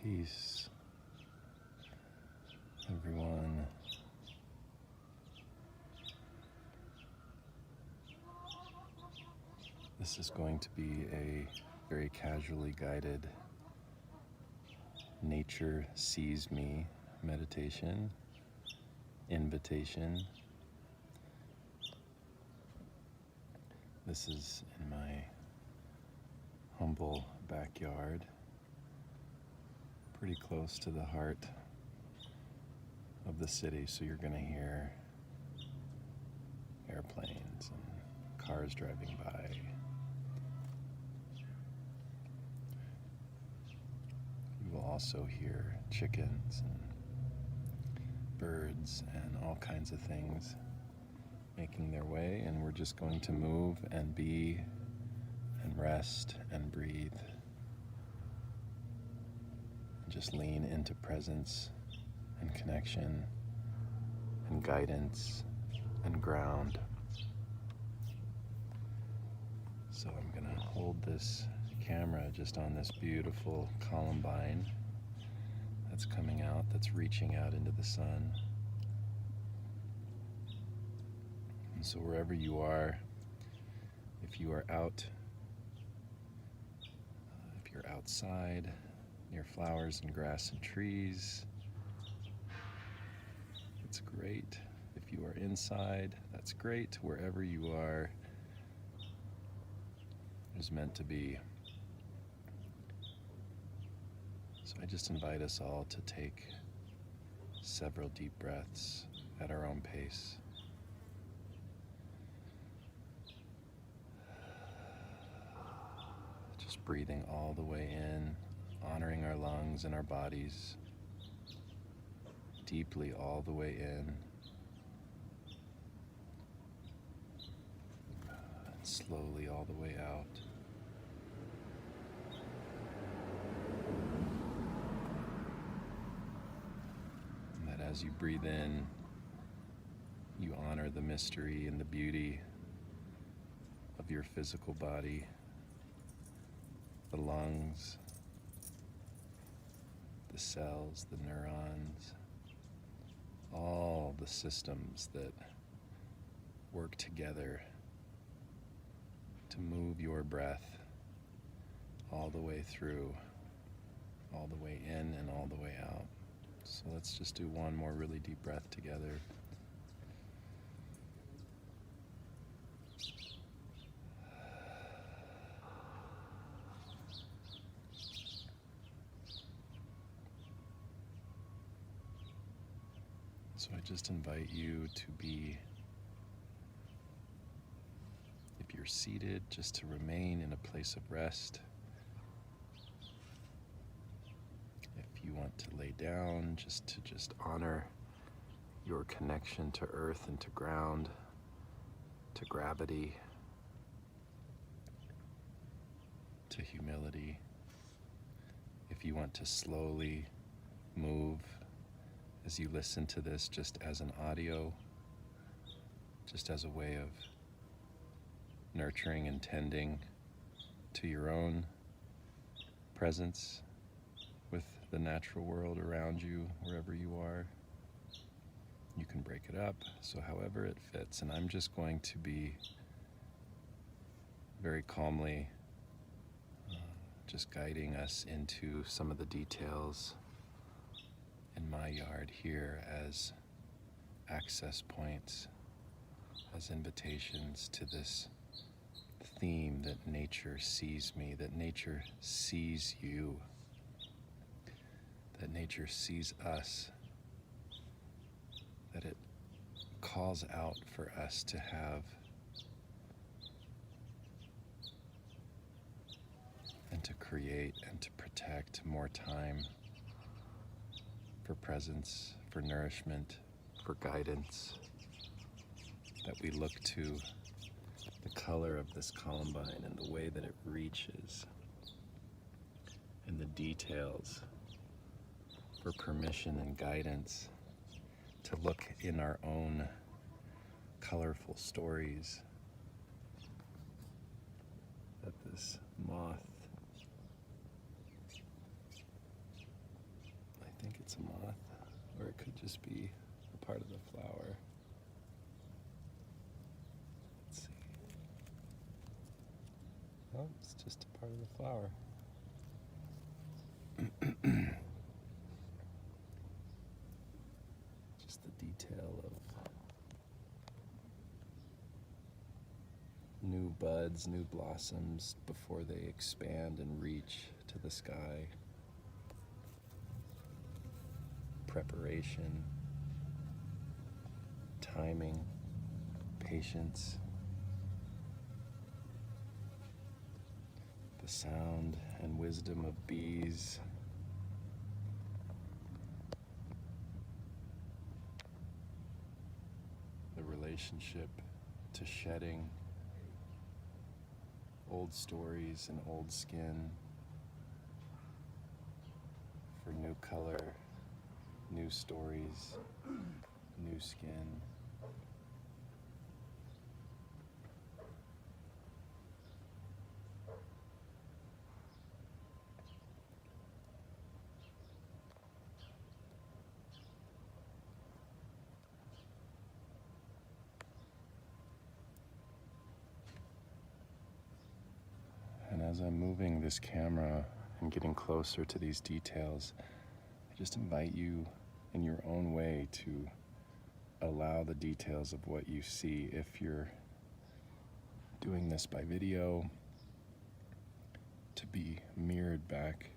Peace, everyone. This is going to be a very casually guided nature sees me meditation, invitation. This is in my humble backyard, pretty close to the heart of the city, so you're going to hear airplanes and cars driving by. You will also hear chickens and birds and all kinds of things making their way, and we're just going to move and be and rest and breathe. Just lean into presence and connection and guidance and ground. So I'm going to hold this camera just on this beautiful columbine that's coming out, that's reaching out into the sun. And so wherever you are, if you are out, if you're outside, near flowers and grass and trees, it's great. If you are inside, that's great. Wherever you are is meant to be. So I just invite us all to take several deep breaths at our own pace. Just breathing all the way in, honoring our lungs and our bodies, deeply all the way in, and slowly all the way out. And that as you breathe in, you honor the mystery and the beauty of your physical body, the lungs, the cells, the neurons, all the systems that work together to move your breath all the way through, all the way in and all the way out. So let's just do one more really deep breath together. So I just invite you to be, if you're seated, just to remain in a place of rest. If you want to lay down, just to honor your connection to earth and to ground, to gravity, to humility. If you want to slowly move as you listen to this, just as an audio, just as a way of nurturing and tending to your own presence with the natural world around you, wherever you are. You can break it up, so however it fits. And I'm just going to be very calmly just guiding us into some of the details in my yard here as access points, as invitations to this theme that nature sees me, that nature sees you, that nature sees us, that it calls out for us to have and to create and to protect more time for presence, for nourishment, for guidance, that we look to the color of this columbine and the way that it reaches and the details for permission and guidance to look in our own colorful stories at this moth think it's a moth, or it could just be a part of the flower. Let's see. Oh, it's just a part of the flower. Just the detail of new buds, new blossoms before they expand and reach to the sky. Preparation, timing, patience, the sound and wisdom of bees, the relationship to shedding old stories and old skin for new color, new stories, new skin. And as I'm moving this camera and getting closer to these details, I just invite you in your own way to allow the details of what you see. If you're doing this by video, to be mirrored back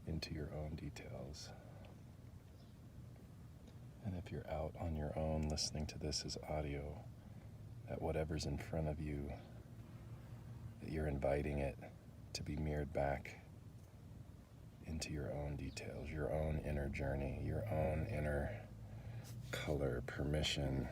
into your own details. And if you're out on your own listening to this as audio, that whatever's in front of you, that you're inviting it to be mirrored back into your own details, your own inner journey, your own inner color, permission.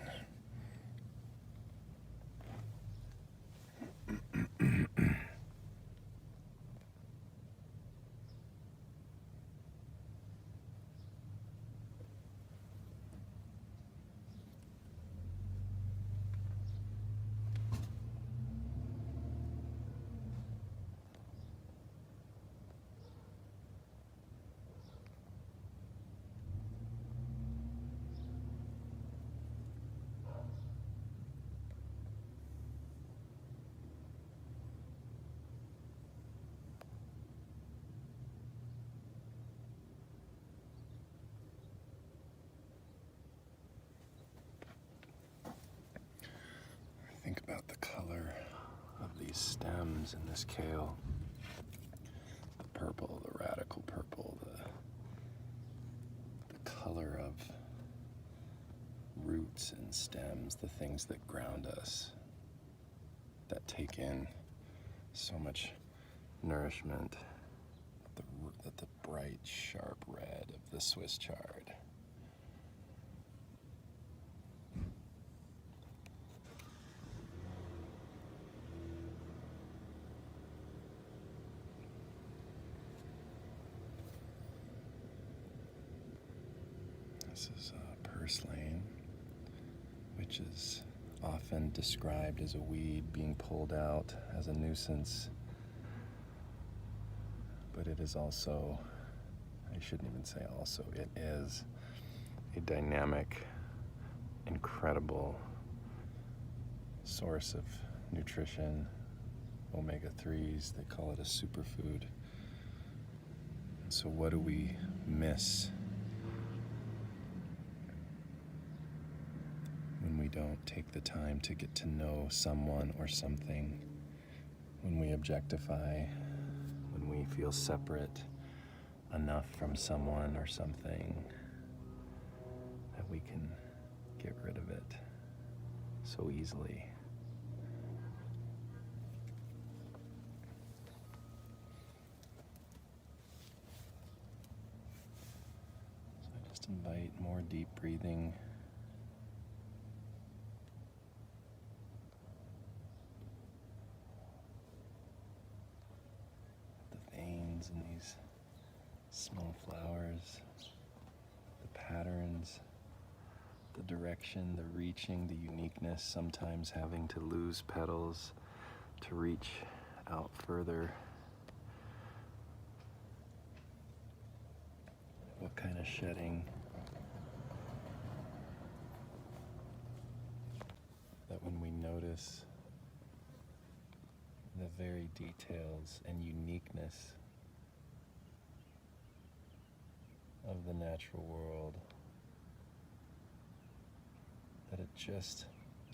Think about the color of these stems in this kale. The purple, the radical purple, the color of roots and stems, the things that ground us, that take in so much nourishment, the bright, sharp red of the Swiss chard. This is purslane, which is often described as a weed being pulled out as a nuisance, but it is also, I shouldn't even say also, it is a dynamic, incredible source of nutrition, omega-3s, they call it a superfood. So what do we miss when we don't take the time to get to know someone or something, when we objectify, when we feel separate enough from someone or something that we can get rid of it so easily? So I just invite more deep breathing. In these small flowers, the patterns, the direction, the reaching, the uniqueness, sometimes having to lose petals to reach out further, what kind of shedding that when we notice the very details and uniqueness of the natural world, that it just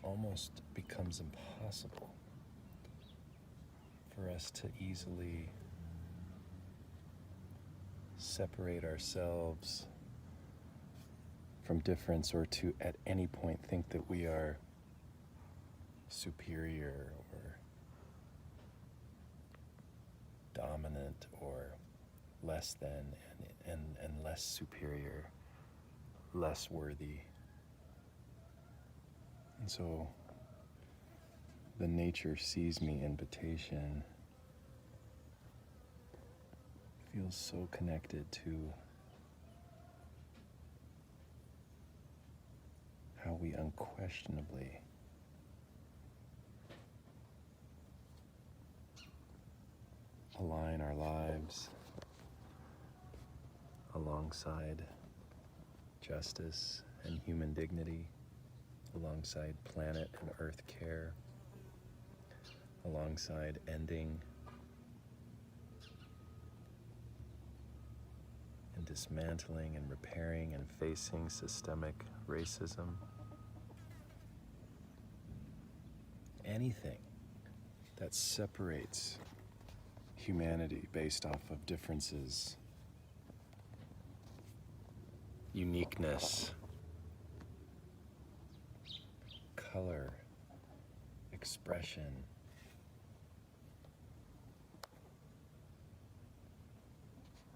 almost becomes impossible for us to easily separate ourselves from difference, or to at any point think that we are superior or dominant or less than, and less superior, less worthy. And so the nature sees me invitation feels so connected to how we unquestionably align our lives alongside justice and human dignity, alongside planet and earth care, alongside ending and dismantling and repairing and facing systemic racism. Anything that separates humanity based off of differences, uniqueness, color, expression.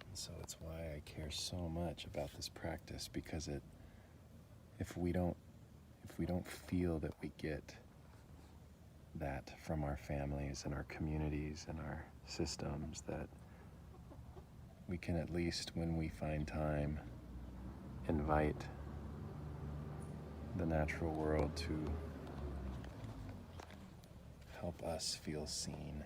And so it's why I care so much about this practice, because if we don't feel that we get that from our families and our communities and our systems, that we can at least, when we find time, invite the natural world to help us feel seen.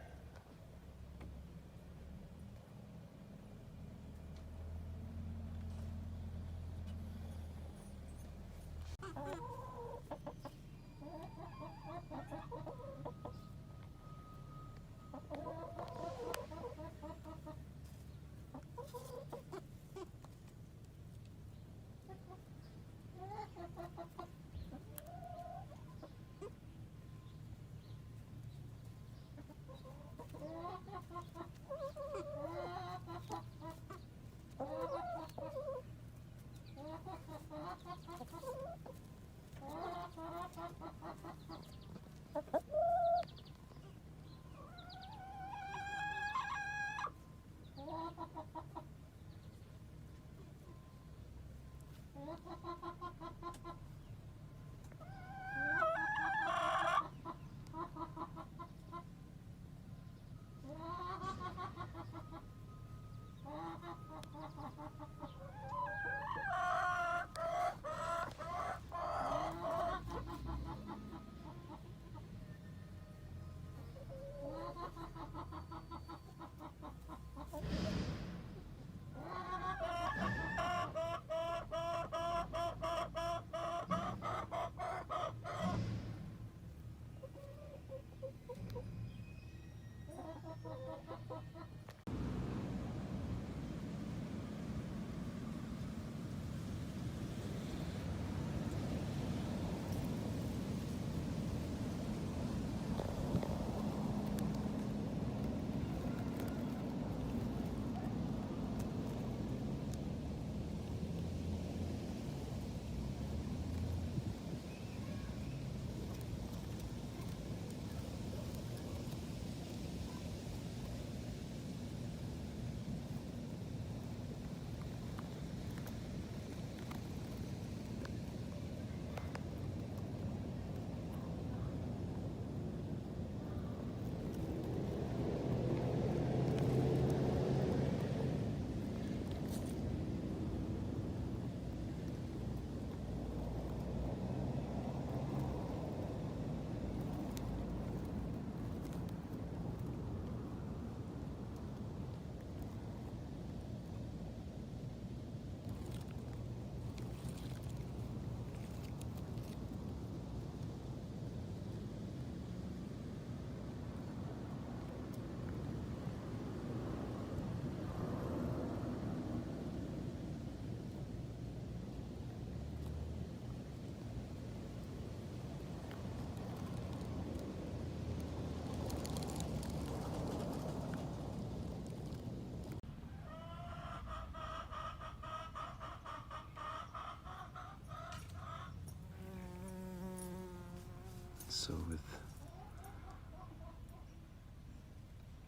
So with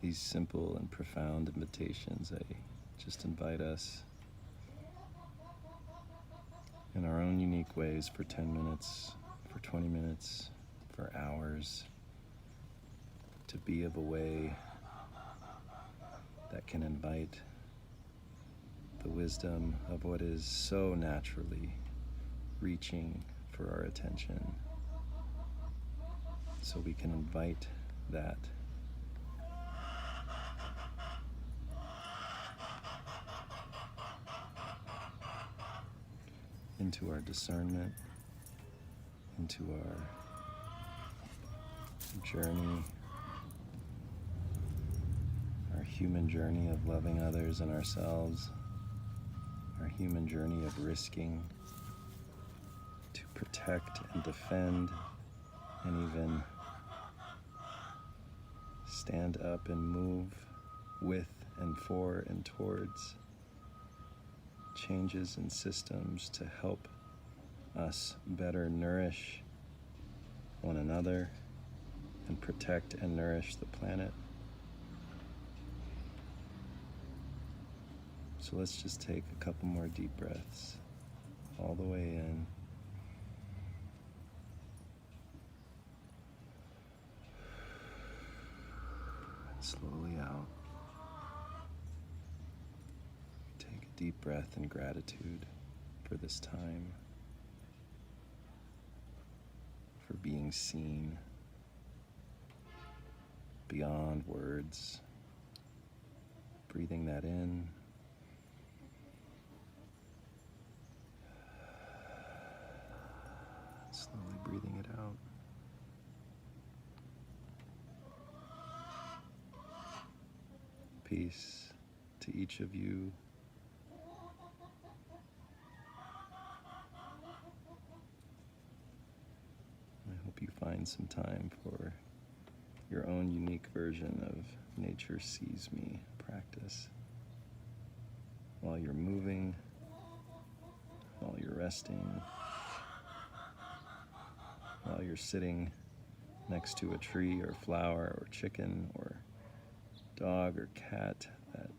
these simple and profound invitations, I just invite us in our own unique ways for 10 minutes, for 20 minutes, for hours, to be of a way that can invite the wisdom of what is so naturally reaching for our attention, so we can invite that into our discernment, into our journey, our human journey of loving others and ourselves, our human journey of risking to protect and defend and even stand up and move with and for and towards changes in systems to help us better nourish one another and protect and nourish the planet. So let's just take a couple more deep breaths all the way in. And slowly out. Take a deep breath in gratitude for this time, for being seen beyond words. Breathing that in. Slowly breathing it out. Peace to each of you. I hope you find some time for your own unique version of nature sees me practice. While you're moving, while you're resting, while you're sitting next to a tree or flower or chicken or dog or cat, that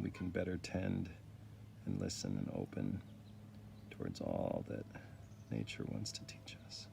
we can better tend and listen and open towards all that nature wants to teach us.